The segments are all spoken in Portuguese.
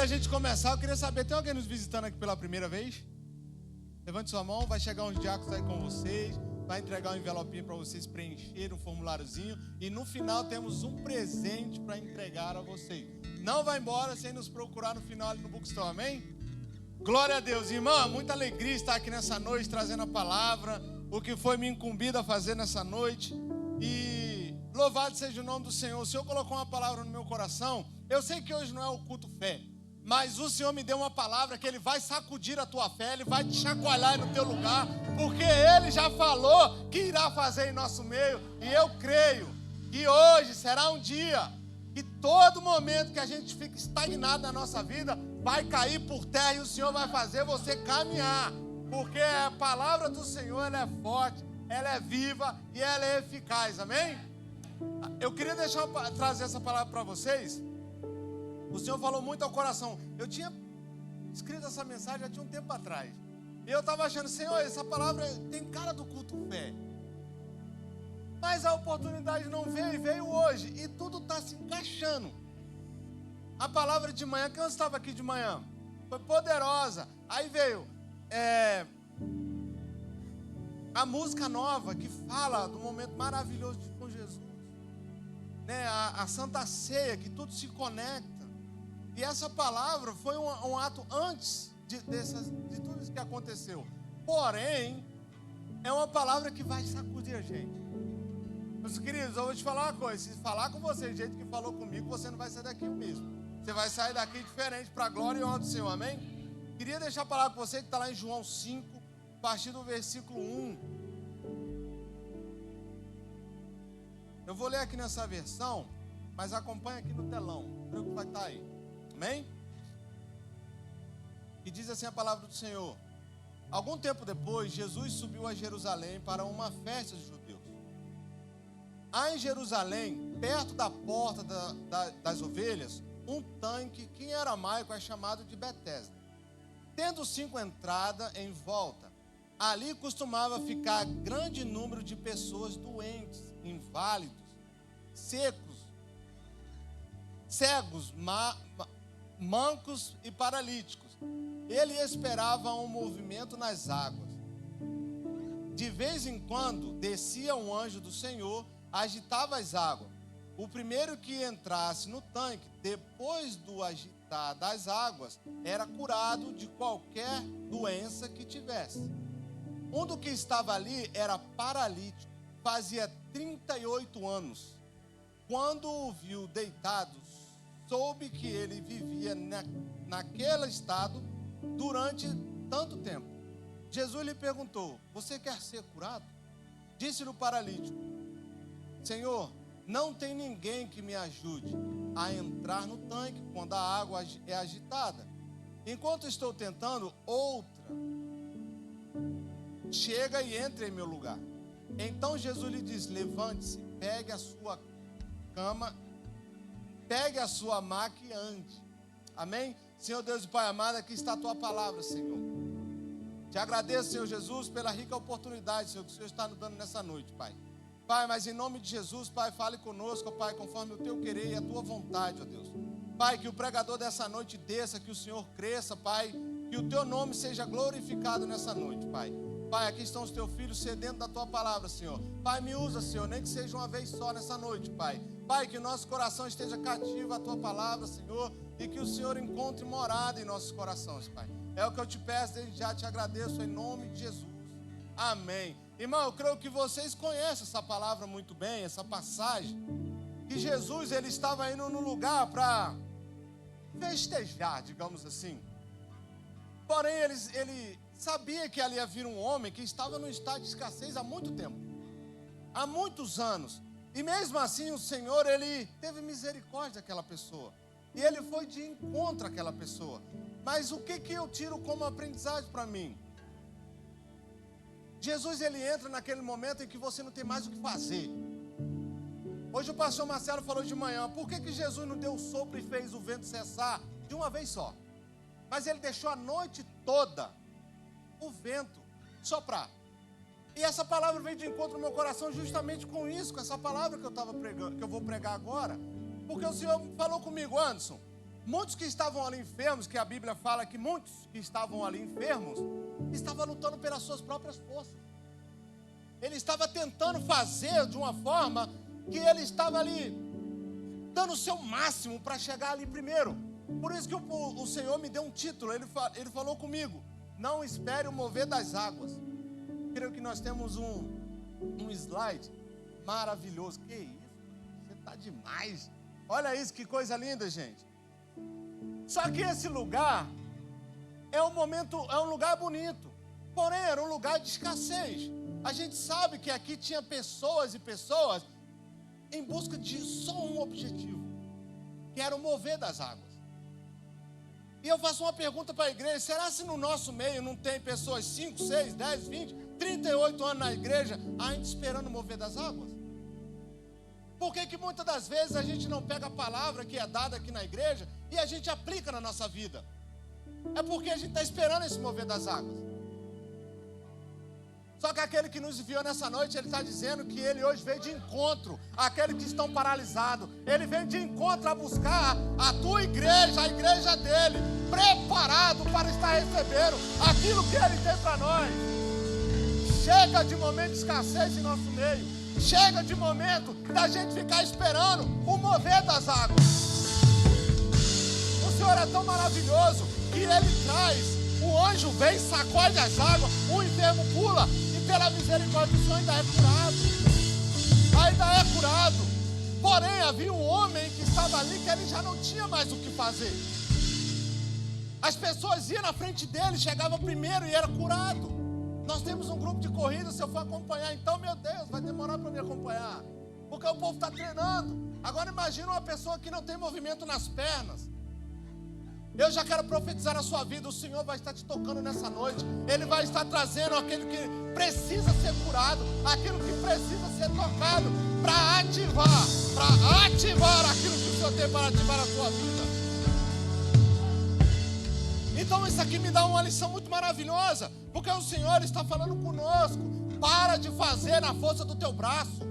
da gente começar, eu queria saber, tem alguém nos visitando aqui pela primeira vez? Levante sua mão, vai chegar uns diáconos aí com vocês, vai entregar um envelopinho para vocês preencherem um formuláriozinho e no final temos um presente para entregar a vocês. Não vai embora sem nos procurar no final ali no bookstore, amém? Glória a Deus, irmã, muita alegria estar aqui nessa noite trazendo a palavra, o que foi me incumbido a fazer nessa noite. E louvado seja o nome do Senhor. O Senhor colocou uma palavra no meu coração. Eu sei que hoje não é o culto fé, mas o Senhor me deu uma palavra que Ele vai sacudir a tua fé, Ele vai te chacoalhar no teu lugar, porque Ele já falou que irá fazer em nosso meio. E eu creio que hoje será um dia que todo momento que a gente fica estagnado na nossa vida vai cair por terra e o Senhor vai fazer você caminhar, porque a palavra do Senhor, ela é forte, ela é viva e ela é eficaz, amém? Eu queria trazer essa palavra para vocês. O Senhor falou muito ao coração. Eu tinha escrito essa mensagem já tinha um tempo atrás. E eu estava achando, Senhor, essa palavra tem cara do culto fé. Mas a oportunidade não veio e veio hoje. E tudo está se encaixando. A palavra de manhã, quem estava aqui de manhã? Foi poderosa. Aí veio a música nova que fala do momento maravilhoso com Jesus. Né? A Santa Ceia, que tudo se conecta. E essa palavra foi um ato antes de tudo isso que aconteceu. Porém, é uma palavra que vai sacudir a gente. Meus queridos, eu vou te falar uma coisa. Se falar com você do jeito que falou comigo, você não vai sair daqui mesmo. Você vai sair daqui diferente para a glória e honra do Senhor, amém? Queria deixar a palavra com você que está lá em João 5, a partir do versículo 1. Eu vou ler aqui nessa versão, mas acompanha aqui no telão. Creio que vai estar aí. Amém? E diz assim a palavra do Senhor. Algum tempo depois, Jesus subiu a Jerusalém para uma festa dos judeus. Há em Jerusalém, perto da porta das ovelhas, um tanque que em aramaico é chamado de Betesda. Tendo 5 entradas em volta, ali costumava ficar grande número de pessoas doentes, inválidos, secos, cegos, mancos e paralíticos. Ele esperava um movimento nas águas. De vez em quando descia um anjo do Senhor, agitava as águas. O primeiro que entrasse no tanque, depois do agitar das águas, era curado de qualquer doença que tivesse. Um do que estava ali era paralítico, fazia 38 anos. Quando o viu deitado, soube que ele vivia naquele estado durante tanto tempo. Jesus lhe perguntou: você quer ser curado? Disse-lhe o paralítico: Senhor, não tem ninguém que me ajude a entrar no tanque quando a água é agitada. Enquanto estou tentando, outra chega e entra em meu lugar. Então Jesus lhe diz: levante-se, pegue a sua cama, pegue a sua maca e ande. Amém? Senhor Deus e Pai amado, aqui está a tua palavra, Senhor. Te agradeço, Senhor Jesus, pela rica oportunidade, Senhor, que o Senhor está nos dando nessa noite, Pai. Pai, mas em nome de Jesus, Pai, fale conosco, Pai, conforme o teu querer e a tua vontade, ó Deus. Pai, que o pregador dessa noite desça, que o Senhor cresça, Pai, que o teu nome seja glorificado nessa noite, Pai. Pai, aqui estão os teus filhos sedentos da tua palavra, Senhor. Pai, me usa, Senhor, nem que seja uma vez só nessa noite, Pai. Pai, que o nosso coração esteja cativo à tua palavra, Senhor, e que o Senhor encontre morada em nossos corações, Pai. É o que eu te peço, desde já te agradeço em nome de Jesus. Amém. Irmão, eu creio que vocês conhecem essa palavra muito bem, essa passagem. Que Jesus, ele estava indo num lugar para festejar, digamos assim. Porém, ele sabia que ali ia vir um homem que estava num estado de escassez há muito tempo. Há muitos anos. E mesmo assim, o Senhor, ele teve misericórdia daquela pessoa. E ele foi de encontro àquela pessoa. Mas o que eu tiro como aprendizagem para mim? Jesus, ele entra naquele momento em que você não tem mais o que fazer. Hoje o pastor Marcelo falou de manhã, por que Jesus não deu o sopro e fez o vento cessar de uma vez só? Mas ele deixou a noite toda o vento soprar. E essa palavra veio de encontro no meu coração justamente com isso, com essa palavra que eu estava pregando, que eu vou pregar agora. Porque o Senhor falou comigo: Anderson, muitos que estavam ali enfermos, que a Bíblia fala que muitos que estavam ali enfermos, estavam lutando pelas suas próprias forças. Ele estava tentando fazer de uma forma que ele estava ali dando o seu máximo para chegar ali primeiro. Por isso que o Senhor me deu um título, ele falou comigo: não espere o mover das águas. Creio que nós temos um slide maravilhoso. Que isso? Você está demais. Olha isso, que coisa linda, gente. Só que esse lugar é um lugar bonito, porém era um lugar de escassez. A gente sabe que aqui tinha pessoas e pessoas em busca de só um objetivo, que era o mover das águas. E eu faço uma pergunta para a igreja: será se no nosso meio não tem pessoas 5, 6, 10, 20, 38 anos na igreja, ainda esperando o mover das águas? Por que muitas das vezes a gente não pega a palavra que é dada aqui na igreja e a gente aplica na nossa vida? É porque a gente está esperando esse mover das águas. Só que aquele que nos enviou nessa noite, ele está dizendo que ele hoje veio de encontro àqueles que estão paralisados. Ele veio de encontro a buscar a tua igreja, a igreja dele, preparado para estar recebendo aquilo que ele tem para nós. Chega de momento de escassez em nosso meio. Chega de momento da gente ficar esperando o mover das águas. O Senhor é tão maravilhoso que ele traz, o anjo vem, sacode as águas, o enfermo pula, e pela misericórdia do Senhor ainda é curado. Ainda é curado. Porém, havia um homem que estava ali que ele já não tinha mais o que fazer. As pessoas iam na frente dele, chegava primeiro e era curado. Nós temos um grupo de corrida, se eu for acompanhar, então, meu Deus, vai demorar para me acompanhar, porque o povo está treinando. Agora imagina uma pessoa que não tem movimento nas pernas. Eu já quero profetizar na sua vida: o Senhor vai estar te tocando nessa noite. Ele vai estar trazendo aquilo que precisa ser curado, aquilo que precisa ser tocado, para ativar aquilo que o Senhor tem para ativar a sua vida. Então isso aqui me dá uma lição muito maravilhosa, porque o Senhor está falando conosco: para de fazer na força do teu braço.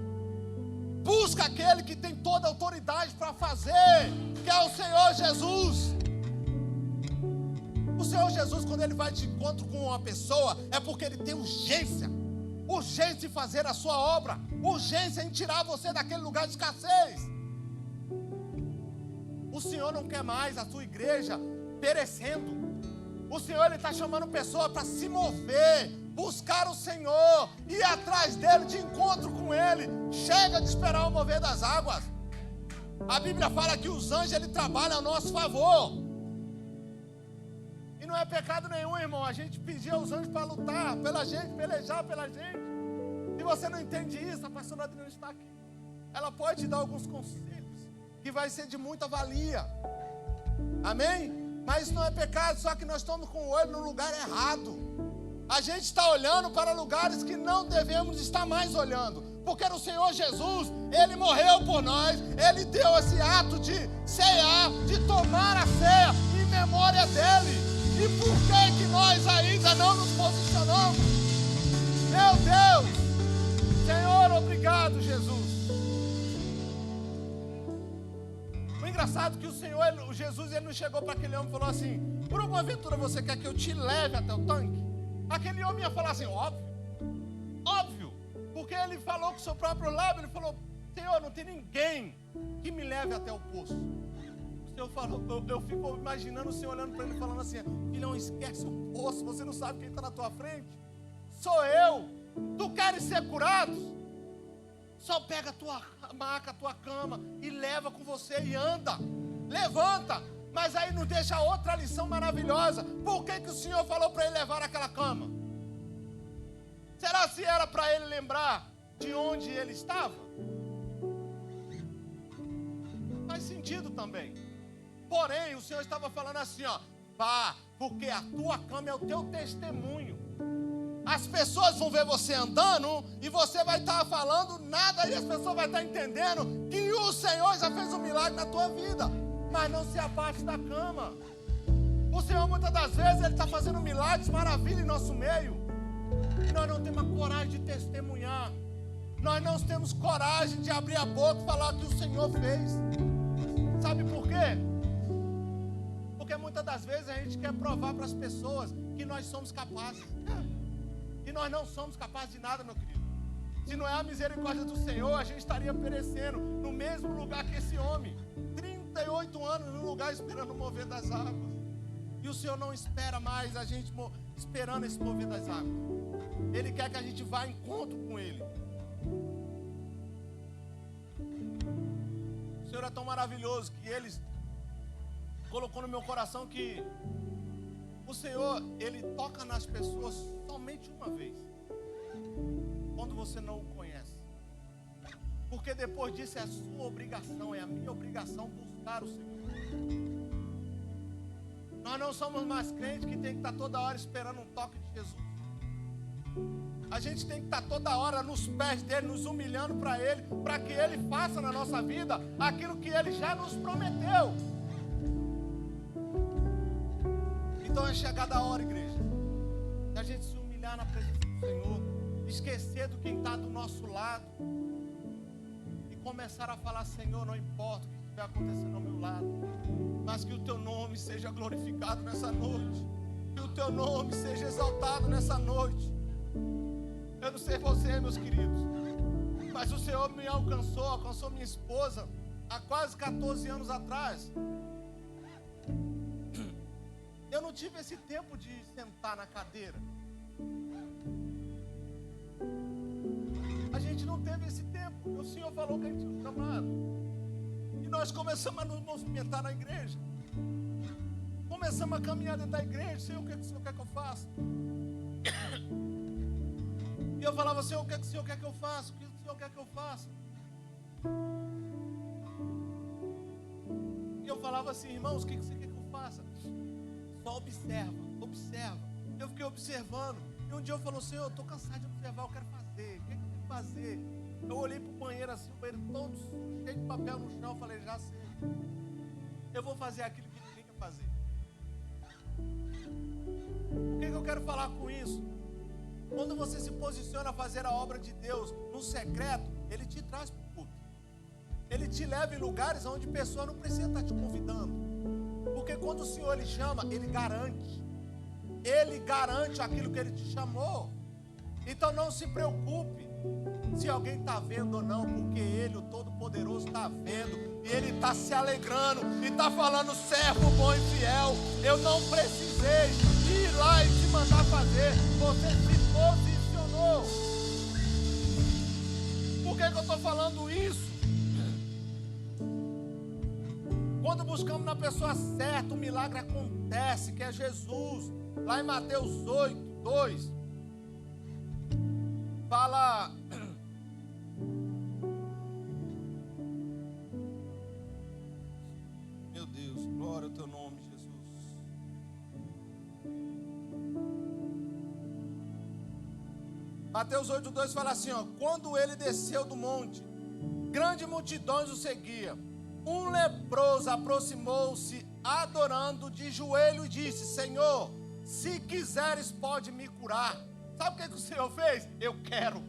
Busca aquele que tem toda a autoridade para fazer, que é o Senhor Jesus. O Senhor Jesus, quando ele vai de encontro com uma pessoa, é porque ele tem urgência em fazer a sua obra, urgência em tirar você daquele lugar de escassez. O Senhor não quer mais a sua igreja perecendo. O Senhor, ele está chamando pessoas para se mover, buscar o Senhor, ir atrás dele, de encontro com ele. Chega de esperar o mover das águas. A Bíblia fala que os anjos, ele trabalham a nosso favor. E não é pecado nenhum, irmão, a gente pedir aos anjos para lutar pela gente, pelejar pela gente. Se você não entende isso, a pastora Adriana está aqui. Ela pode te dar alguns conselhos que vai ser de muita valia. Amém? Mas isso não é pecado, só que nós estamos com o olho no lugar errado. A gente está olhando para lugares que não devemos estar mais olhando. Porque no Senhor Jesus, ele morreu por nós, ele deu esse ato de cear, de tomar a ceia em memória dele. E por que nós ainda não nos posicionamos? Meu Deus! Senhor, obrigado, Jesus. O engraçado é que o Jesus, ele não chegou para aquele homem e falou assim: por alguma aventura você quer que eu te leve até o tanque? Aquele homem ia falar assim: óbvio, porque ele falou com o seu próprio lábio, ele falou: Senhor, não tem ninguém que me leve até o poço. O Senhor falou, eu fico imaginando o Senhor olhando para ele falando assim: filhão, esquece o poço, você não sabe quem está na tua frente? Sou eu. Tu queres ser curado? Só pega a tua maca, a tua cama e leva com você e anda, levanta. Mas aí nos deixa outra lição maravilhosa. Por que o Senhor falou para ele levar aquela cama? Será se era para ele lembrar de onde ele estava? Faz sentido também. Porém, o Senhor estava falando assim, ó: vá, porque a tua cama é o teu testemunho. As pessoas vão ver você andando e você vai estar falando nada, e as pessoas vão estar entendendo que o Senhor já fez um milagre na tua vida. Mas não se afaste da cama. O Senhor, muitas das vezes, ele está fazendo milagres, maravilha em nosso meio, e nós não temos a coragem de testemunhar. Nós não temos coragem de abrir a boca e falar o que o Senhor fez. Sabe por quê? das vezes a gente quer provar para as pessoas que nós somos capazes. E nós não somos capazes de nada, meu querido. Se não é a misericórdia do Senhor, a gente estaria perecendo no mesmo lugar que esse homem. 38 anos no lugar esperando o mover das águas. E o Senhor não espera mais a gente esperando esse mover das águas. Ele quer que a gente vá em encontro com Ele. O Senhor é tão maravilhoso que Ele colocou no meu coração que o Senhor, Ele toca nas pessoas somente uma vez. Quando você não o conhece. Porque depois disso é a sua obrigação, é a minha obrigação buscar o Senhor. Nós não somos mais crentes que tem que estar toda hora esperando um toque de Jesus. A gente tem que estar toda hora nos pés dele, nos humilhando para ele, para que ele faça na nossa vida aquilo que ele já nos prometeu. Então é chegada a hora, igreja, da gente se humilhar na presença do Senhor, esquecer do quem está do nosso lado e começar a falar: Senhor, não importa o que estiver acontecendo ao meu lado, mas que o teu nome seja glorificado nessa noite, que o teu nome seja exaltado nessa noite. Eu não sei você, meus queridos, mas o Senhor me alcançou minha esposa há quase 14 anos atrás. Eu não tive esse tempo de sentar na cadeira. A gente não teve esse tempo. O Senhor falou que a gente tinha um chamado. E nós começamos a nos movimentar na igreja. Começamos a caminhar dentro da igreja. Senhor, o que o Senhor quer que eu faça? E eu falava: Senhor, o que o Senhor quer que eu faça? O que o Senhor quer que eu faça? E eu falava assim: irmãos, o que você quer que eu faça? Só observa. Eu fiquei observando. E um dia eu falei: Senhor, eu estou cansado de observar, eu quero fazer. O que eu tenho que fazer? Eu olhei para o banheiro assim, o banheiro todo cheio de papel no chão. Eu falei: já sei. Eu vou fazer aquilo que ninguém quer fazer. O que eu quero falar com isso? Quando você se posiciona a fazer a obra de Deus no secreto, Ele te traz para o culto. Ele te leva em lugares onde a pessoa não precisa estar te convidando. Porque quando o Senhor Ele chama, Ele garante. Ele garante aquilo que Ele te chamou. Então não se preocupe se alguém está vendo ou não, porque Ele, o Todo-Poderoso, está vendo. E Ele está se alegrando e está falando: servo bom e fiel, eu não precisei ir lá e te mandar fazer. Você se posicionou. Por que eu estou falando isso? Quando buscamos na pessoa certa, o milagre acontece, que é Jesus. Lá em Mateus 8, 2, fala: meu Deus, glória ao teu nome, Jesus. Mateus 8, 2 fala assim: quando ele desceu do monte, grandes multidões o seguiam. Um leproso aproximou-se, adorando de joelho, e disse: Senhor, se quiseres, pode me curar. Sabe o que o Senhor fez? Eu quero,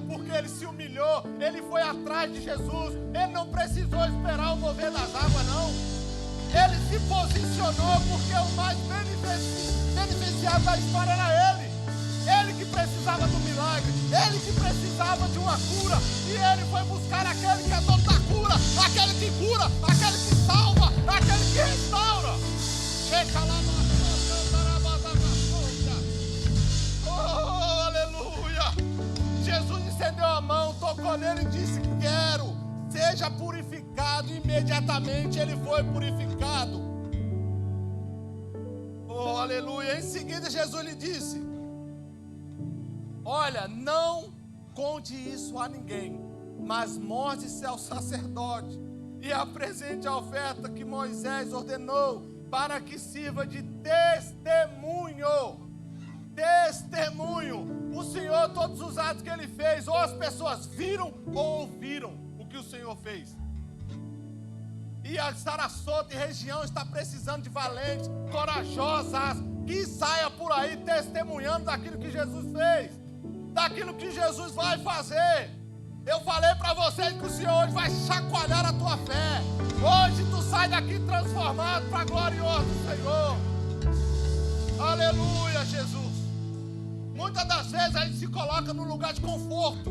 porque Ele se humilhou, Ele foi atrás de Jesus, Ele não precisou esperar o mover das águas, não. Ele se posicionou, porque o mais beneficiado da história era Ele. Ele que precisava do milagre, Ele que precisava de uma cura, e Ele foi buscar aquele que é dono da cura, aquele que cura, aquele que salva, aquele que restaura. Oh, aleluia! Jesus estendeu a mão, tocou nele e disse: quero, seja purificado. Imediatamente ele foi purificado. Oh, aleluia! Em seguida Jesus lhe disse: olha, não conte isso a ninguém, mas mostre-se ao sacerdote e apresente a oferta que Moisés ordenou, para que sirva de testemunho. O Senhor, todos os atos que Ele fez, ou as pessoas viram ou ouviram o que o Senhor fez. E a Sarasota e região está precisando de valentes, corajosas, que saia por aí testemunhando daquilo que Jesus fez, daquilo que Jesus vai fazer. Eu falei para vocês que o Senhor hoje vai chacoalhar a tua fé. Hoje tu sai daqui transformado para a glória e honra do Senhor. Aleluia, Jesus. Muitas das vezes a gente se coloca num lugar de conforto.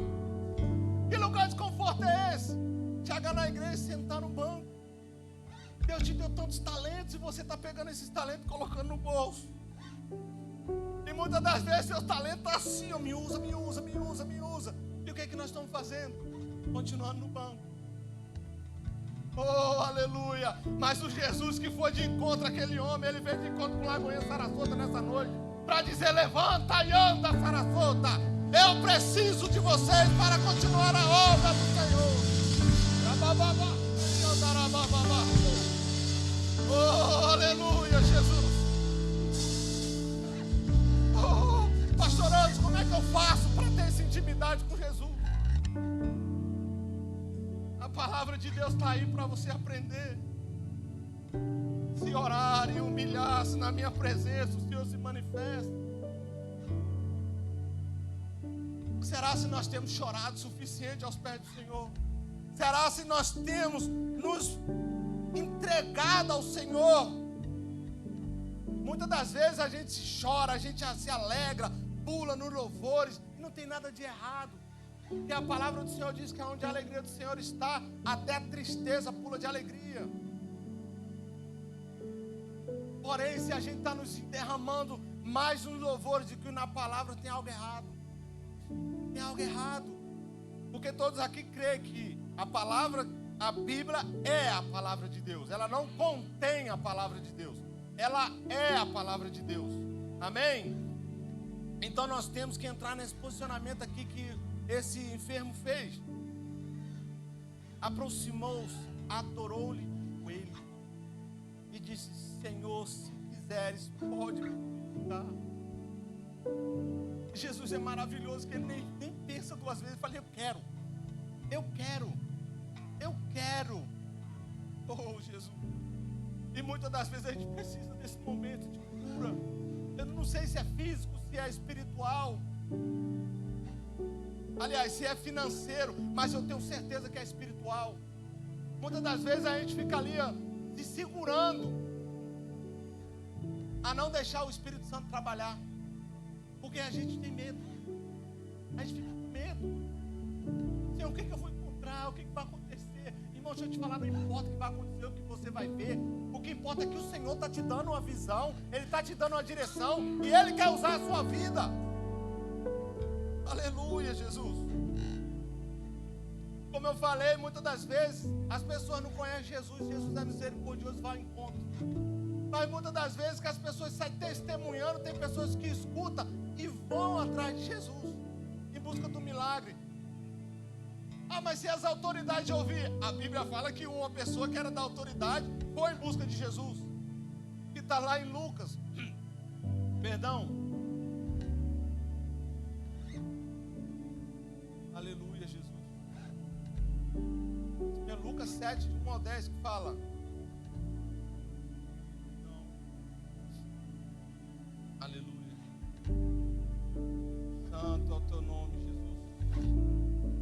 Que lugar de conforto é esse? Chegar na igreja e sentar no banco. Deus te deu tantos talentos e você está pegando esses talentos e colocando no bolso. E muitas das vezes seus talentos estão assim, ó, me usa. E o que é que nós estamos fazendo? Continuando no banco. Oh, aleluia. Mas o Jesus que foi de encontro àquele homem, ele veio de encontro com Lagoinha Sarasota nessa noite, para dizer: levanta e anda, Sarasota. Eu preciso de vocês para continuar a obra do Senhor. Oh, aleluia, Jesus. Oh, pastor Anderson, como é que eu faço para ter essa intimidade com Jesus? A palavra de Deus está aí para você aprender. Se orar e humilhar-se na minha presença, o Senhor se manifesta. Será se nós temos chorado o suficiente aos pés do Senhor? Será se nós temos nos entregado ao Senhor? Muitas das vezes a gente chora, a gente se alegra, pula nos louvores, e não tem nada de errado. Porque a palavra do Senhor diz que onde a alegria do Senhor está, até a tristeza pula de alegria. Porém, se a gente está nos derramando mais nos louvores do que na palavra, tem algo errado. Tem algo errado. Porque todos aqui creem que a palavra, a Bíblia é a palavra de Deus. Ela não contém a palavra de Deus. Ela é a palavra de Deus. Amém? Então nós temos que entrar nesse posicionamento aqui que esse enfermo fez. Aproximou-se, adorou-lhe de joelho e disse: Senhor, se quiseres, pode me purificar. Jesus é maravilhoso, que ele nem pensa duas vezes. Ele fala: eu quero. Oh, Jesus. E muitas das vezes a gente precisa desse momento de cura. Eu não sei se é físico, se é espiritual. Aliás, se é financeiro, mas eu tenho certeza que é espiritual. Muitas das vezes a gente fica ali, ó, se segurando a não deixar o Espírito Santo trabalhar. Porque a gente tem medo. A gente fica com medo. Senhor, o que eu vou encontrar? O que vai acontecer? Irmão, deixa eu te falar, não importa o que vai acontecer, o que você vai ver. O que importa é que o Senhor está te dando uma visão, Ele está te dando uma direção, e Ele quer usar a sua vida. Aleluia, Jesus. Como eu falei, muitas das vezes as pessoas não conhecem Jesus. Jesus é misericordioso, vai ao encontro. Mas muitas das vezes que as pessoas saem testemunhando, tem pessoas que escutam e vão atrás de Jesus em busca do milagre. Ah, mas se as autoridades ouvir, a Bíblia fala que uma pessoa que era da autoridade foi em busca de Jesus, que está lá em Lucas. Perdão. Aleluia, Jesus. É Lucas 7, de 1 ao 10 que fala. Aleluia. Santo é o teu nome, Jesus.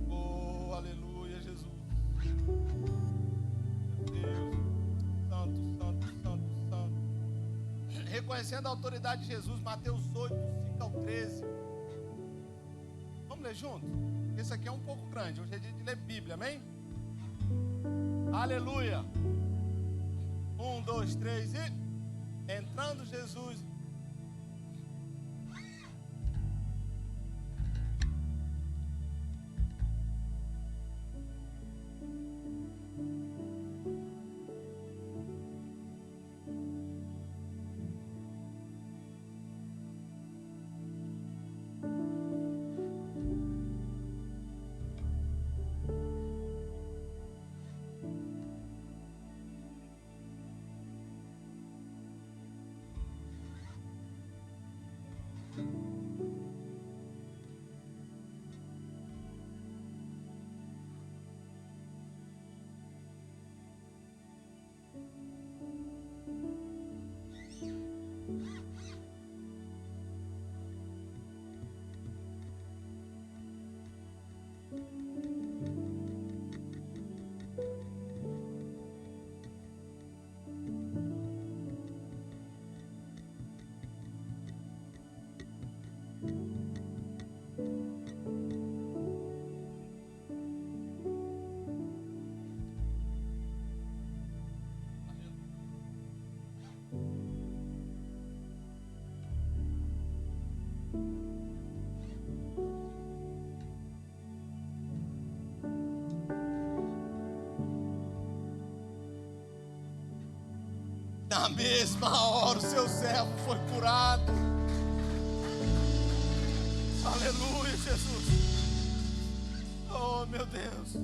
Oh, aleluia, Jesus. Meu Deus. Santo. Reconhecendo a autoridade de Jesus, Mateus 8, 5 ao 13. Vamos ler junto? Esse aqui é um pouco grande. Hoje é dia de ler Bíblia, amém? Aleluia. 1, 2, 3 e... Entrando Jesus... Na mesma hora o seu servo foi curado. Aleluia, Jesus. Oh, meu Deus.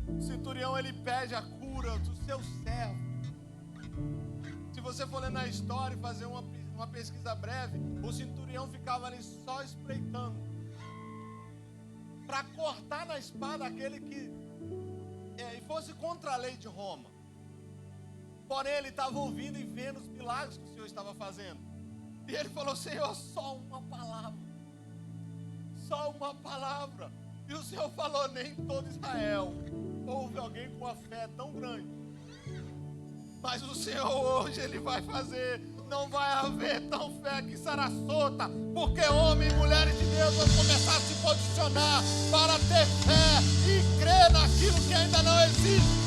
O centurião, ele pede a cura do seu servo. Se você for ler na história e fazer uma pesquisa breve, o centurião ficava ali só espreitando para cortar na espada aquele que fosse contra a lei de Roma. Porém, ele estava ouvindo e vendo os milagres que o Senhor estava fazendo. E ele falou: Senhor, só uma palavra. Só uma palavra. E o Senhor falou: nem todo Israel houve alguém com a fé tão grande. Mas o Senhor hoje, Ele vai fazer. Não vai haver tão fé que será solta. Porque homens e mulheres de Deus vão começar a se posicionar para ter fé e crer naquilo que ainda não existe.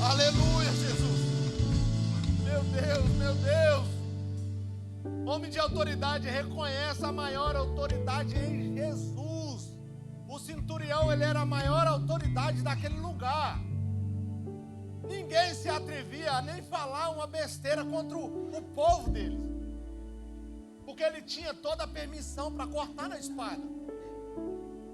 Aleluia, Jesus. Meu Deus, meu Deus. Homem de autoridade reconhece a maior autoridade em Jesus. O centurião, ele era a maior autoridade daquele lugar. Ninguém se atrevia a nem falar uma besteira contra o povo deles. Porque ele tinha toda a permissão para cortar na espada.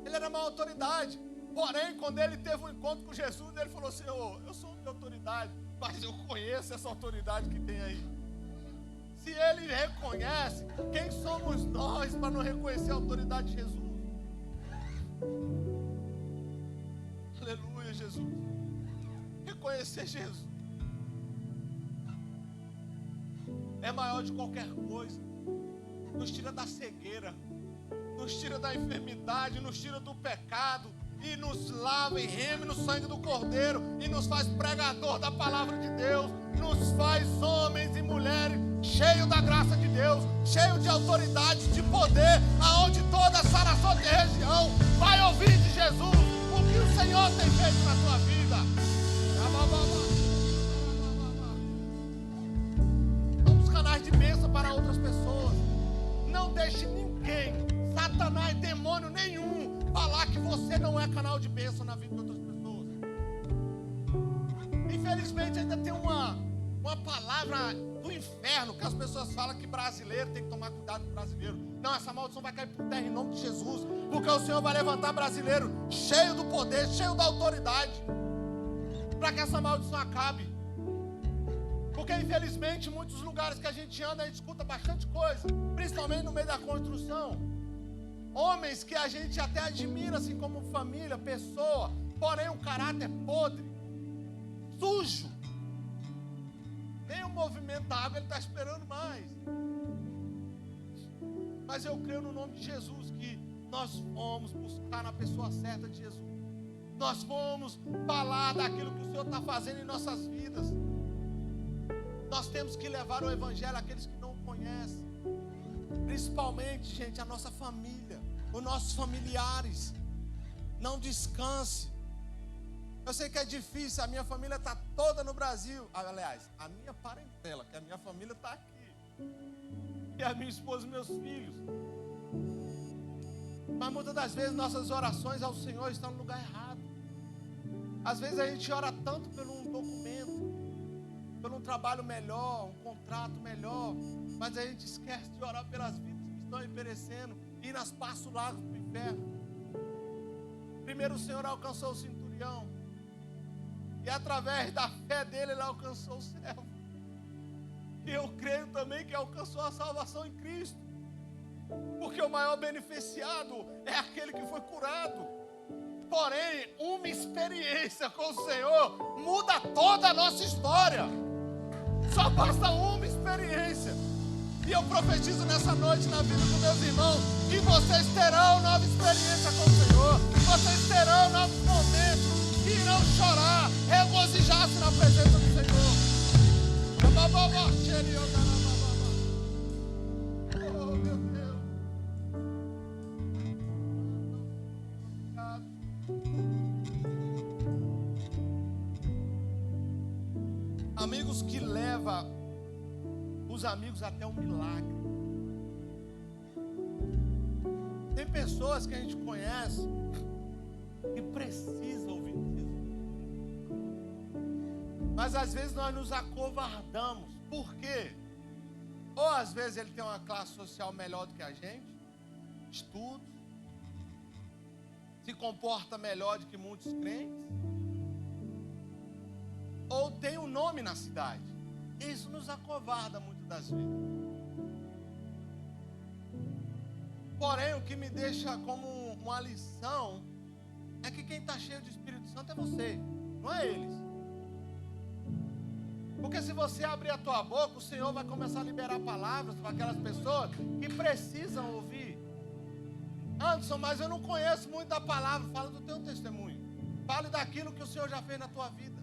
Ele era uma autoridade. Porém, quando ele teve um encontro com Jesus, ele falou: Senhor, eu sou de autoridade, mas eu conheço essa autoridade que tem aí. Se ele reconhece, quem somos nós para não reconhecer a autoridade de Jesus? Aleluia, Jesus. Reconhecer Jesus é maior de qualquer coisa. Nos tira da cegueira, nos tira da enfermidade, nos tira do pecado e nos lava e reme no sangue do Cordeiro e nos faz pregador da palavra de Deus, nos faz homens e mulheres cheios da graça de Deus, cheios de autoridade, de poder, aonde toda essa nação de região vai ouvir de Jesus o que o Senhor tem feito na sua vida. Somos canais de bênção para outras pessoas. Não deixe ninguém, Satanás, demônio nenhum, falar que você não é canal de bênção na vida de outras pessoas. Infelizmente ainda tem uma palavra do inferno que as pessoas falam que brasileiro tem que tomar cuidado com brasileiro. Não, essa maldição vai cair por terra em nome de Jesus, porque o Senhor vai levantar brasileiro cheio do poder, cheio da autoridade, para que essa maldição acabe. Porque infelizmente em muitos lugares que a gente anda, a gente escuta bastante coisa, principalmente no meio da construção. Homens que a gente até admira assim como família, pessoa, porém um caráter podre, sujo. Nem o movimento da água ele está esperando mais. Mas eu creio no nome de Jesus que nós vamos buscar na pessoa certa de Jesus. Nós vamos falar daquilo que o Senhor está fazendo em nossas vidas. Nós temos que levar o Evangelho àqueles que não conhecem. Principalmente, gente, a nossa família, os nossos familiares. Não descanse. Eu sei que é difícil, a minha família está toda no Brasil. Aliás, a minha parentela, que a minha família está aqui. E a minha esposa e meus filhos. Mas muitas das vezes nossas orações ao Senhor estão no lugar errado. Às vezes a gente ora tanto por um documento, por um trabalho melhor, um contrato melhor, mas a gente esquece de orar pelas vidas que estão aí perecendo e nas passam largos para o inferno. Primeiro o Senhor alcançou o centurião e através da fé dele ele alcançou o servo. E eu creio também que alcançou a salvação em Cristo, porque o maior beneficiado é aquele que foi curado. Porém, uma experiência com o Senhor muda toda a nossa história. Só basta uma experiência. E eu profetizo nessa noite na vida dos meus irmãos que vocês terão nova experiência com o Senhor. Vocês terão novos momentos que irão chorar, regozijar-se na presença do Senhor. Oh, meu Deus. Amigos que levam os amigos até um milagre. Tem pessoas que a gente conhece que precisam ouvir Jesus. Mas às vezes nós nos acovardamos. Por quê? Ou às vezes ele tem uma classe social melhor do que a gente, estudos, se comporta melhor do que muitos crentes, ou tem um nome na cidade. Isso nos acovarda muitas das vezes. Porém, o que me deixa como uma lição é que quem está cheio de Espírito Santo é você, não é eles. Porque se você abrir a tua boca, o Senhor vai começar a liberar palavras para aquelas pessoas que precisam ouvir. Anderson, mas eu não conheço muito da palavra. Fala do teu testemunho. Fale daquilo que o Senhor já fez na tua vida.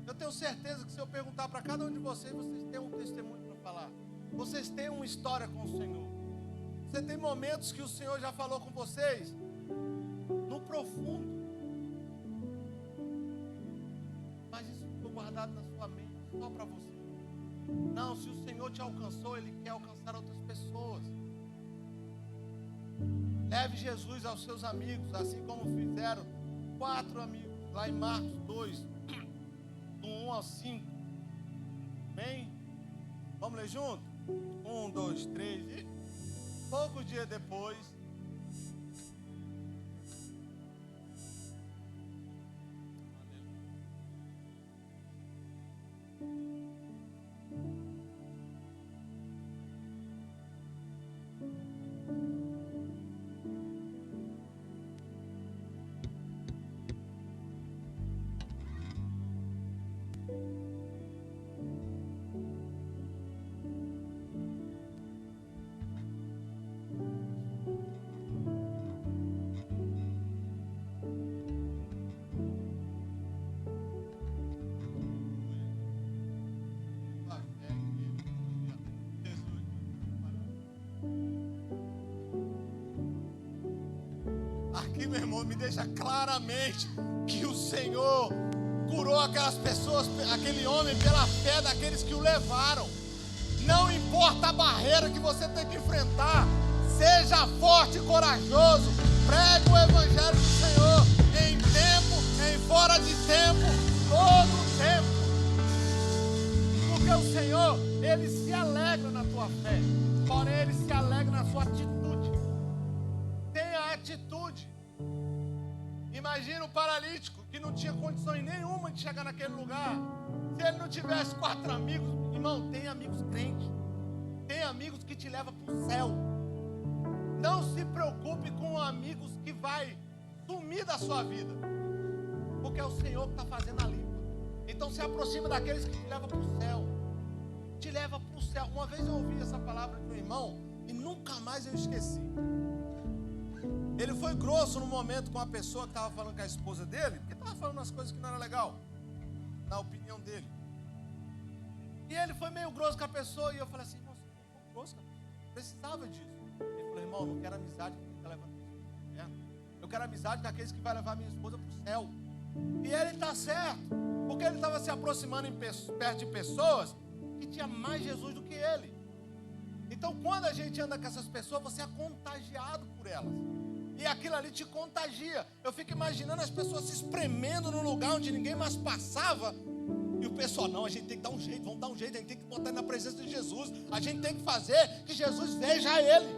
Eu tenho certeza que se eu perguntar para cada um de vocês, vocês têm um testemunho para falar. Vocês têm uma história com o Senhor. Você tem momentos que o Senhor já falou com vocês no profundo. Mas isso ficou guardado na sua mente só para você. Não, se o Senhor te alcançou, Ele quer alcançar outras pessoas. Leve Jesus aos seus amigos, assim como fizeram 4 amigos, lá em Marcos 2, do 1 ao 5. Amém? Vamos ler junto? 1, 2, 3 e poucos dias depois, aqui, meu irmão, me deixa claramente que o Senhor curou aquelas pessoas, aquele homem, pela fé daqueles que o levaram. Não importa a barreira que você tem que enfrentar, seja forte e corajoso, pregue o Evangelho do Senhor, em tempo, em fora de tempo, todo o tempo. Porque o Senhor, Ele se alegra na tua fé, porém Ele se alegra na sua atitude. Tenha atitude. Imagina o paralítico que não tinha condições nenhuma de chegar naquele lugar. Se ele não tivesse 4 amigos, irmão, tem amigos crentes, tem amigos que te levam para o céu. Não se preocupe com amigos que vai sumir da sua vida, porque é o Senhor que está fazendo a limpa. Então se aproxima daqueles que te levam para o céu. Te leva para o céu. Uma vez eu ouvi essa palavra de um irmão e nunca mais eu esqueci. Ele foi grosso no momento com a pessoa que estava falando com a esposa dele, porque estava falando umas coisas que não era legal, na opinião dele. E ele foi meio grosso com a pessoa, e eu falei assim, irmão, você ficou grosso com a pessoa, precisava disso. Ele falou, irmão, eu não quero amizade com quem está levando minha esposa para o inferno. Eu quero amizade com aqueles que vai levar minha esposa para o céu. E ele está certo, porque ele estava se aproximando perto de pessoas que tinham mais Jesus do que ele. Então, quando a gente anda com essas pessoas, você é contagiado por elas. E aquilo ali te contagia. Eu fico imaginando as pessoas se espremendo num lugar onde ninguém mais passava. E o pessoal, não, a gente tem que dar um jeito, vamos dar um jeito, a gente tem que botar ele na presença de Jesus. A gente tem que fazer que Jesus veja ele.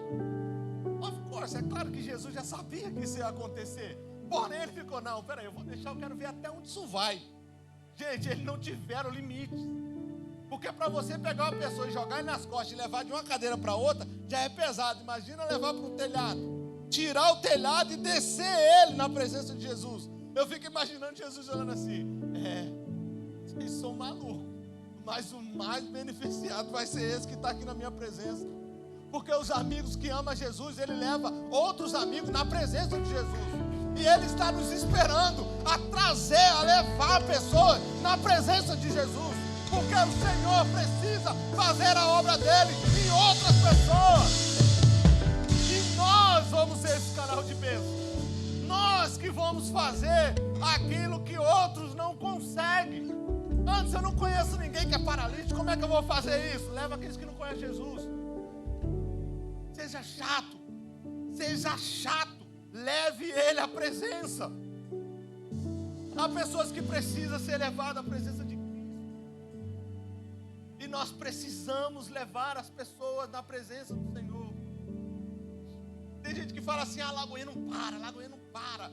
Of course, é claro que Jesus já sabia que isso ia acontecer. Porém, ele ficou, não, peraí, eu vou deixar, eu quero ver até onde isso vai. Gente, eles não tiveram limites. Porque para você pegar uma pessoa e jogar ele nas costas e levar de uma cadeira para outra, já é pesado. Imagina levar para um telhado, tirar o telhado e descer ele na presença de Jesus. Eu fico imaginando Jesus olhando assim, vocês são malucos, mas o mais beneficiado vai ser esse que está aqui na minha presença. Porque os amigos que amam Jesus, ele leva outros amigos na presença de Jesus. E ele está nos esperando a trazer, a levar pessoas na presença de Jesus. Porque o Senhor precisa fazer a obra dele em outras pessoas. E nós vamos ser esse canal de bênção. Nós que vamos fazer aquilo que outros não conseguem. Antes eu não conheço ninguém que é paralítico. Como é que eu vou fazer isso? Leva aqueles que não conhecem Jesus. Seja chato. Seja chato. Leve ele à presença. Há pessoas que precisam ser levadas à presença de Cristo. E nós precisamos levar as pessoas na presença do Senhor. Tem gente que fala assim, Lagoinha não para.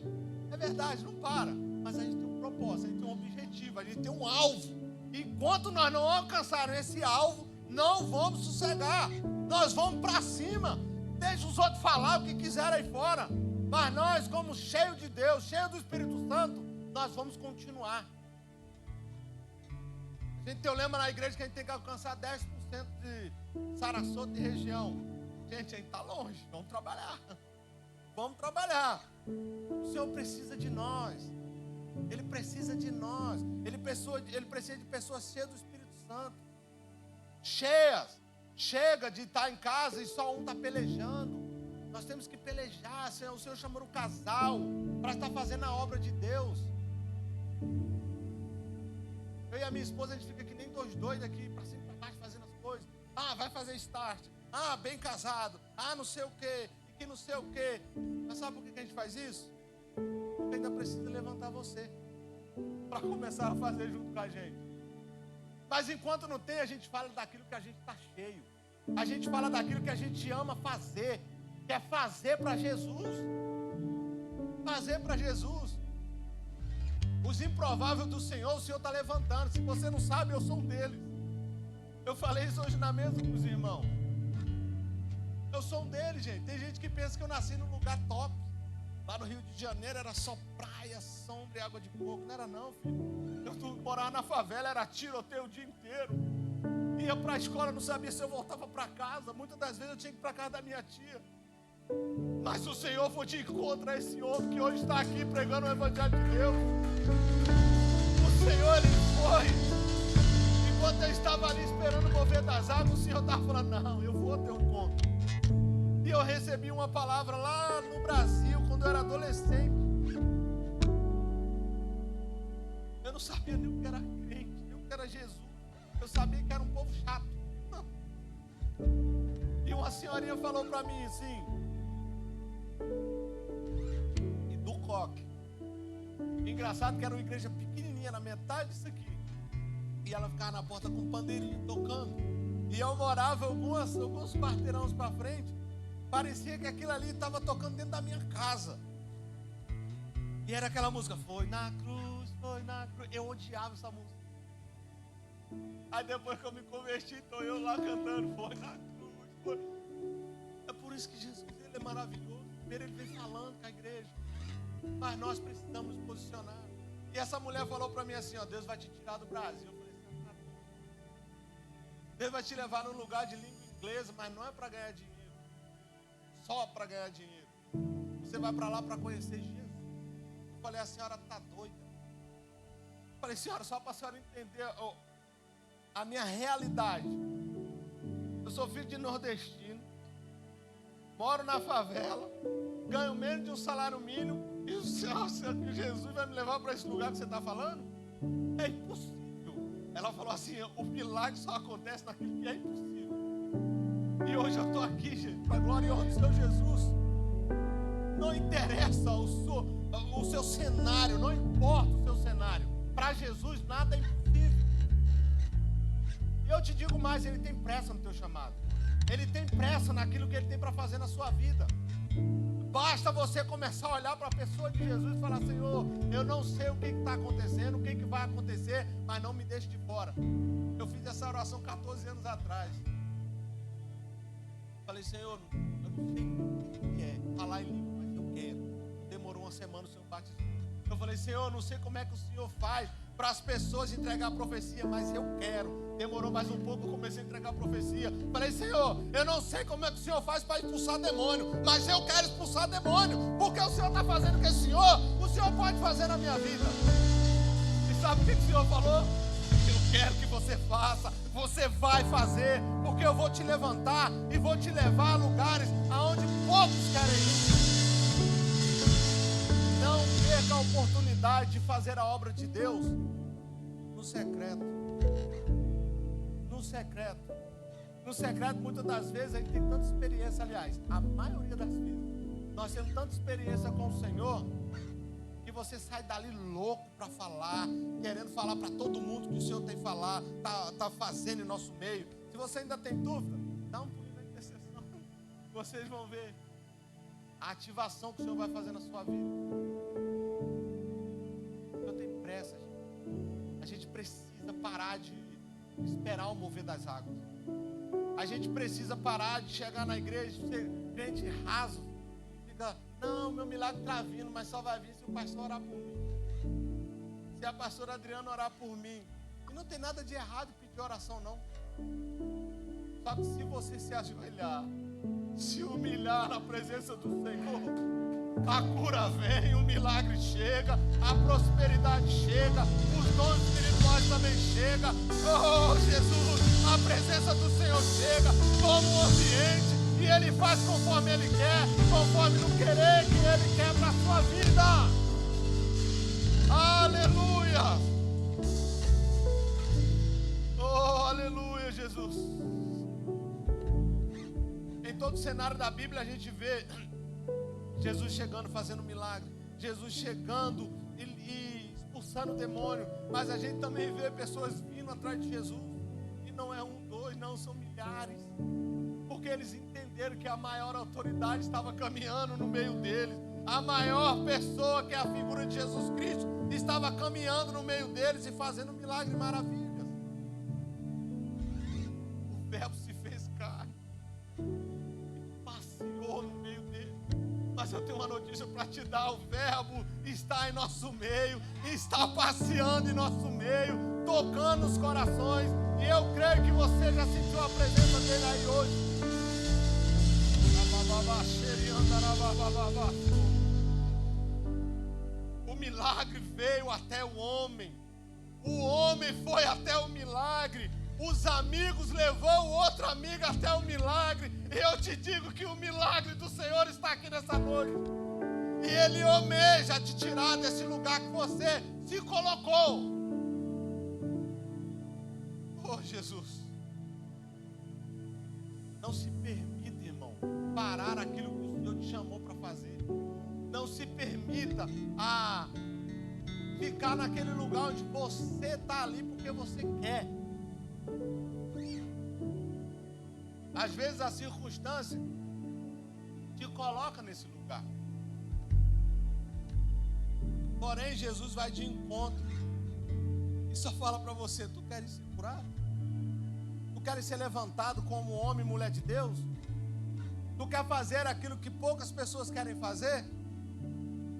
É verdade, não para. Mas a gente tem um propósito, a gente tem um objetivo, a gente tem um alvo. Enquanto nós não alcançarmos esse alvo, não vamos sossegar. Nós vamos para cima. Deixa os outros falar o que quiserem aí fora. Mas nós, como cheios de Deus, cheios do Espírito Santo, nós vamos continuar. A gente tem um lema na igreja que a gente tem que alcançar 10% de Sarasota e região. Gente, a gente está longe. Vamos trabalhar. Vamos trabalhar. O Senhor precisa de nós. Ele precisa de nós. Ele precisa de pessoas cheias do Espírito Santo. Cheias. Chega de estar em casa e só um está pelejando. Nós temos que pelejar. O Senhor chamou o casal para estar fazendo a obra de Deus. Eu e a minha esposa, a gente fica que nem dois aqui, para cima e para baixo, fazendo as coisas. Vai fazer start. Bem casado. Não sei o quê. E que não sei o quê. Mas sabe por que a gente faz isso? Porque ainda precisa levantar você para começar a fazer junto com a gente. Mas enquanto não tem, a gente fala daquilo que a gente está cheio. A gente fala daquilo que a gente ama fazer. Que é fazer para Jesus. Fazer para Jesus. Os improváveis do Senhor, o Senhor está levantando. Se você não sabe, eu sou um deles. Eu falei isso hoje na mesa com os irmãos. Eu sou um deles, gente. Tem gente que pensa que eu nasci num lugar top. Lá no Rio de Janeiro era só praia, sombra e água de coco. Não era não, filho. Eu morava na favela, era tiroteio o dia inteiro. Ia para a escola, não sabia se eu voltava para casa. Muitas das vezes eu tinha que ir para casa da minha tia. Mas o Senhor foi de encontro a esse homem que hoje está aqui pregando o Evangelho de Deus. O Senhor, Ele foi. Enquanto eu estava ali esperando o mover das águas, o Senhor estava falando, não, eu vou ter um encontro. E eu recebi uma palavra lá no Brasil, quando eu era adolescente. Eu não sabia nem o que era crente, nem o que era Jesus. Eu sabia que era um povo chato. E uma senhorinha falou para mim assim, e do coque. Engraçado que era uma igreja pequenininha, na metade disso aqui. E ela ficava na porta com um pandeirinho tocando. E eu morava alguns quarteirões para frente. Parecia que aquilo ali estava tocando dentro da minha casa. E era aquela música, foi na cruz, foi na cruz. Eu odiava essa música. Aí depois que eu me converti, estou eu lá cantando, foi na cruz, foi. É por isso que Jesus, Ele é maravilhoso. Primeiro Ele vem falando com a igreja. Mas nós precisamos nos posicionar. E essa mulher falou para mim assim, Deus vai te tirar do Brasil. Eu falei assim, tá bom. Deus vai te levar num lugar de língua inglesa, mas não é para ganhar dinheiro. Só para ganhar dinheiro. Você vai para lá para conhecer Jesus. Eu falei, a senhora está doida. Eu falei, senhora, só para a senhora entender a minha realidade. Eu sou filho de nordestino. Moro na favela. Ganho menos de um salário mínimo. E o Jesus vai me levar para esse lugar que você está falando? É impossível. Ela falou assim, o milagre só acontece naquilo que é impossível. E hoje eu estou aqui, gente, para a glória e honra do Senhor Jesus. Não interessa o seu cenário, não importa o seu cenário. Para Jesus nada é impossível. E eu te digo mais, Ele tem pressa no teu chamado. Ele tem pressa naquilo que Ele tem para fazer na sua vida. Basta você começar a olhar para a pessoa de Jesus e falar, Senhor, eu não sei o que está acontecendo, o que vai acontecer, mas não me deixe de fora. Eu fiz essa oração 14 anos atrás. Falei, Senhor, eu não sei o que é falar em língua, mas eu quero. Demorou uma semana o Senhor batizou. Eu falei, Senhor, eu não sei como é que o Senhor faz para as pessoas entregar a profecia, mas eu quero. Demorou mais um pouco, eu comecei a entregar a profecia. Falei, Senhor, eu não sei como é que o Senhor faz para expulsar demônio, mas eu quero expulsar demônio, porque o Senhor está fazendo com esse Senhor, o Senhor pode fazer na minha vida. E sabe o que o Senhor falou? Eu quero que você faça, você vai fazer, porque eu vou te levantar e vou te levar a lugares aonde poucos querem ir. Não perca a oportunidade de fazer a obra de Deus no secreto. No secreto. No secreto, muitas das vezes, a gente tem tanta experiência, aliás, a maioria das vezes, nós temos tanta experiência com o Senhor, que você sai dali louco para falar, querendo falar para todo mundo que o Senhor tem falar, tá fazendo em nosso meio. Se você ainda tem dúvida, dá um pulinho na intercessão. Vocês vão ver a ativação que o Senhor vai fazer na sua vida. Eu tenho pressa, gente. A gente precisa parar de esperar o mover das águas. A gente precisa parar de chegar na igreja e ser crente raso. Fica, não, meu milagre está vindo, mas só vai vir se o pastor orar por mim. Se a pastora Adriana orar por mim. E não tem nada de errado em pedir oração, não. Só que se você se ajoelhar, se humilhar na presença do Senhor, a cura vem, o milagre chega, a prosperidade chega, os dons espirituais também chegam. Oh, Jesus, a presença do Senhor chega, toma o ambiente e Ele faz conforme Ele quer, conforme no querer que Ele quer para a sua vida. Aleluia! Oh, aleluia, Jesus. Em todo o cenário da Bíblia a gente vê Jesus chegando, fazendo milagre. Jesus chegando e expulsando o demônio. Mas a gente também vê pessoas vindo atrás de Jesus. E não é um, dois, não, são milhares. Porque eles entenderam que a maior autoridade estava caminhando no meio deles. A maior pessoa, que é a figura de Jesus Cristo, estava caminhando no meio deles e fazendo milagre e maravilhas. O Verbo se fez carne e passeou no meio dele. Mas eu tenho uma notícia para te dar: o Verbo está em nosso meio, está passeando em nosso meio, tocando os corações. E eu creio que você já sentiu a presença dele aí hoje. O milagre veio até o homem. O homem foi até o milagre. Os amigos levou o outro amigo até o milagre. E eu te digo que o milagre do Senhor está aqui nessa noite. E Ele almeja te tirar desse lugar que você se colocou. Oh, Jesus. Não se permita, irmão, parar aquilo que o Senhor te chamou para fazer. Não se permita a ficar naquele lugar onde você está ali porque você quer. Às vezes a circunstância te coloca nesse lugar. Porém, Jesus vai de encontro e só fala para você: tu queres ser curado? Tu queres ser levantado como homem e mulher de Deus? Tu quer fazer aquilo que poucas pessoas querem fazer?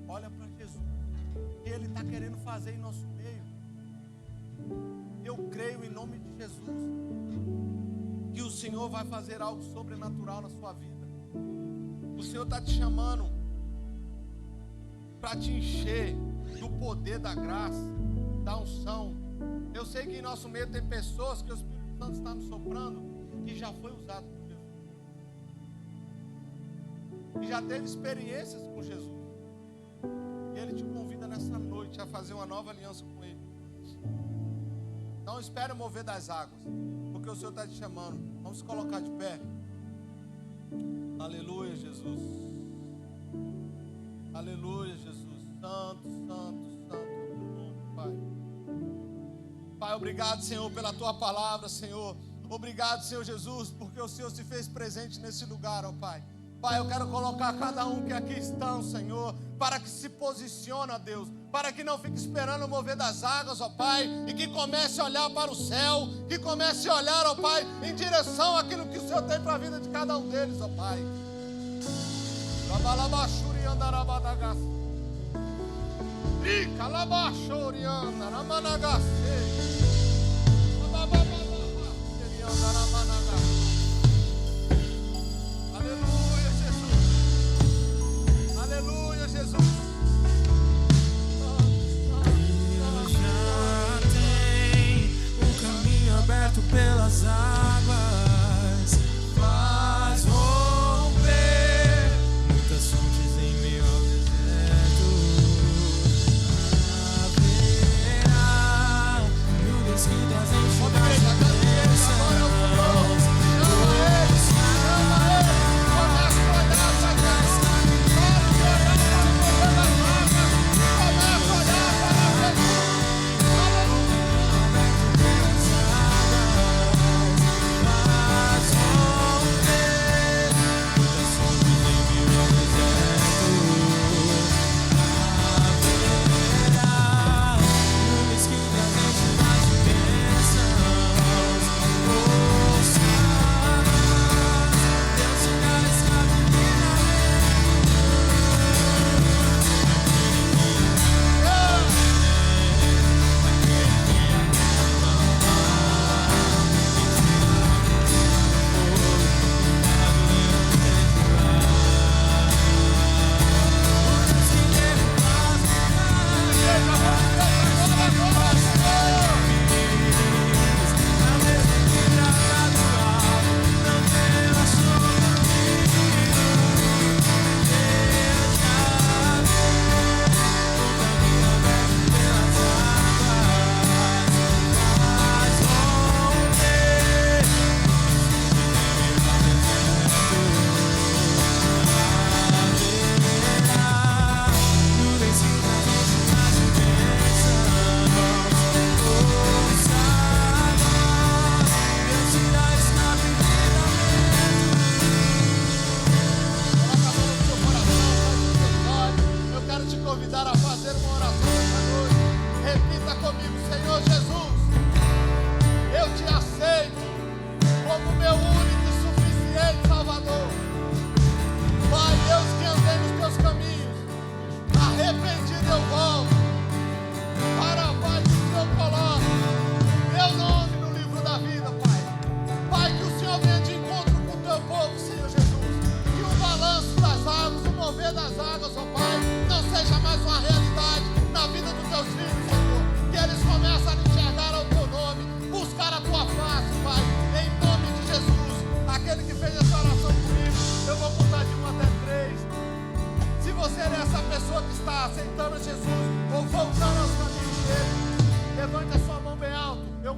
Olha para Jesus. Ele está querendo fazer em nosso meio. Eu creio em nome de Jesus que o Senhor vai fazer algo sobrenatural na sua vida. O Senhor está te chamando para te encher do poder da graça, da unção. Eu sei que em nosso meio tem pessoas que o Espírito Santo está nos soprando que já foi usado por Jesus, que já teve experiências com Jesus. E Ele te convida nessa noite a fazer uma nova aliança com Ele. Não espere mover das águas, porque o Senhor está te chamando. Vamos se colocar de pé. Aleluia, Jesus. Aleluia, Jesus. Santo, santo, santo é o teu nome, Pai. Pai, obrigado, Senhor, pela tua palavra, Senhor. Obrigado, Senhor Jesus, porque o Senhor se fez presente nesse lugar, ó Pai. Pai, eu quero colocar cada um que aqui estão, Senhor, para que se posicione, ó Deus, para que não fique esperando o mover das águas, ó Pai, e que comece a olhar para o céu, que comece a olhar, ó Pai, em direção àquilo que o Senhor tem para a vida de cada um deles, ó Pai. Aleluia, Jesus. Aleluia, Jesus. Eu já tenho o caminho aberto pelas águas, faz romper muitas fontes em meio ao deserto. Haverá nuvens que trazem chuva de bênção. Começa a olhar para trás. Para de olhar para o mover das águas. Começa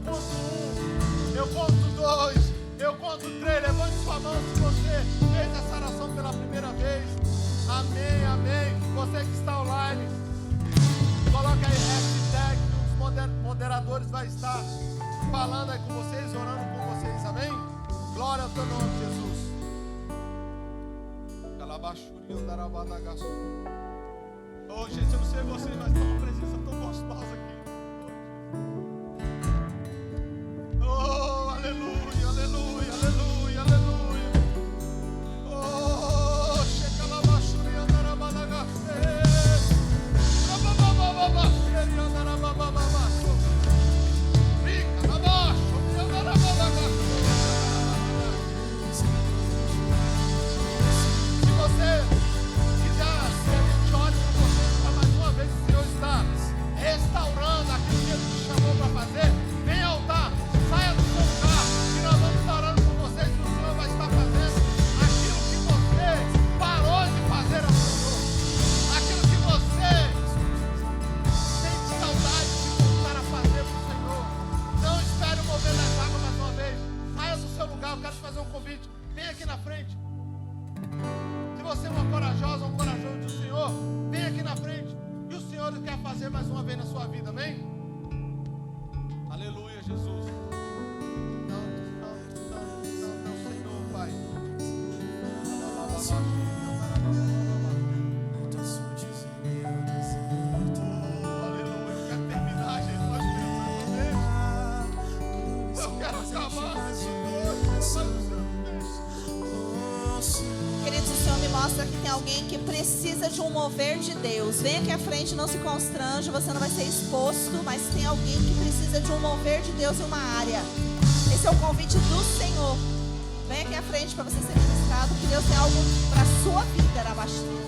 conto 1, eu conto 2, eu conto 3. Levante sua mão se você fez essa oração pela primeira vez. Amém, amém. Você que está online, coloca aí hashtag, os moderadores vai estar falando aí com vocês, orando com vocês, amém? Glória ao teu nome, Jesus. Oh, gente, eu não sei vocês, mas tem uma presença tão gostosa aqui. Oh, aleluia, aleluia, aleluia, aleluia. Oh, chega lá, baixuria, andarabadagaste. Rabababababaxeri, andarababababaxo. Fica lá baixo, andarabadagaste. Se você quiser ser chore com você para mais uma vez, o Senhor está restaurando aquilo que Ele te chamou para fazer. Vem ao altar, saia do seu lugar, que nós vamos estar orando por vocês, e o Senhor vai estar fazendo aquilo que você parou de fazer ao Senhor, aquilo que você sente saudade de voltar a fazer para o Senhor. Não espere o mover das águas mais uma vez, saia do seu lugar. Eu quero te fazer um convite, vem aqui na frente. Se você é uma corajosa, um corajoso do Senhor, vem aqui na frente, e o Senhor quer fazer mais uma vez na sua vida, amém? Aleluia, Jesus. Santo, Senhor, Pai. Aleluia, eu quero terminar, gente. Nós temos eu quero acabar. Queridos, o Senhor me mostra que tem alguém que precisa de um mover de Deus. Vem aqui à frente, não se constrange, você não vai ser exposto, mas tem alguém que precisa de um mover de Deus em uma área. Esse é o convite do Senhor. Vem aqui à frente para você ser ministrado, que Deus tem algo para a sua vida, Arabastia.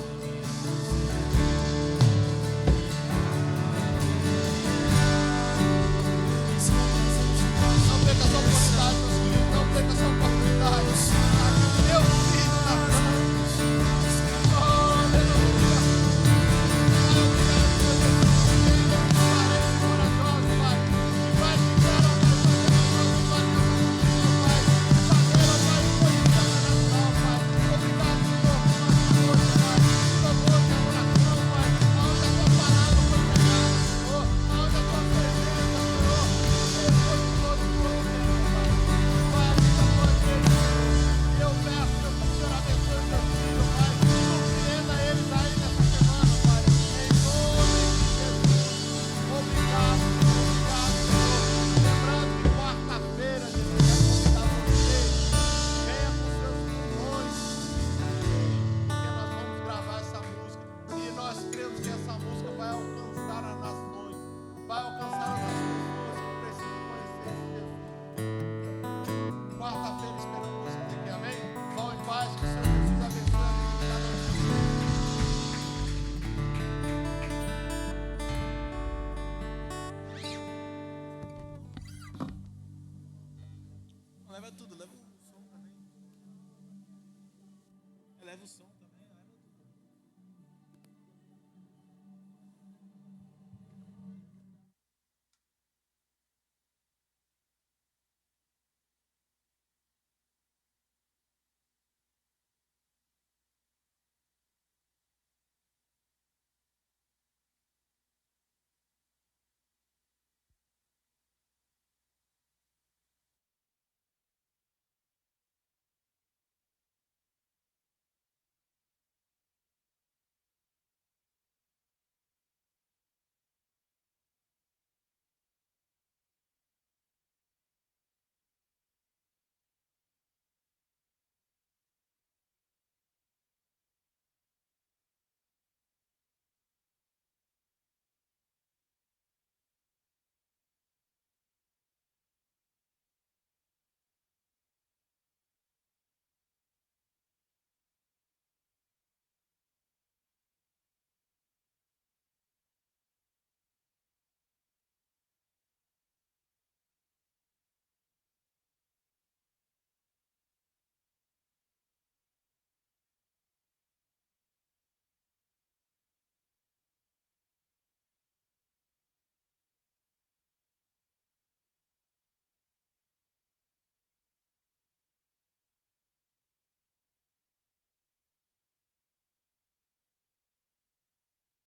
Não perca essa oportunidade, meus queridos. Não perca essa oportunidade. Aqui, meu filho na frente. Oh, aleluia. Corajosos, Pai. Que vai ficar ao Pai. Saber, ó Pai, foi natural, Pai. Obrigado, Senhor, por mais coisa, Pai. Por favor, de adoração, Pai. Aonde a tua palavra foi pregada, Senhor. Aonde a tua presença, Senhor. Eu peço, meu Senhor, abençoe o teu filho, Pai. Surpreenda eles aí nessa semana, Pai. Em nome de Jesus. Obrigado, Senhor. Lembrando que quarta-feira, Jesus, vai convidar vocês. Venha com seus pulmões. Porque nós vamos gravar essa música. E nós cremos que essa música vai alcançar as nações. Vai alcançar as pessoas que precisam conhecer esse Jesus. Quarta-feira esperando vocês aqui, amém? Vão em paz, que o Senhor Jesus abençoe a vida de cada um de vocês. Leva tudo, leva o som também. Leva o som.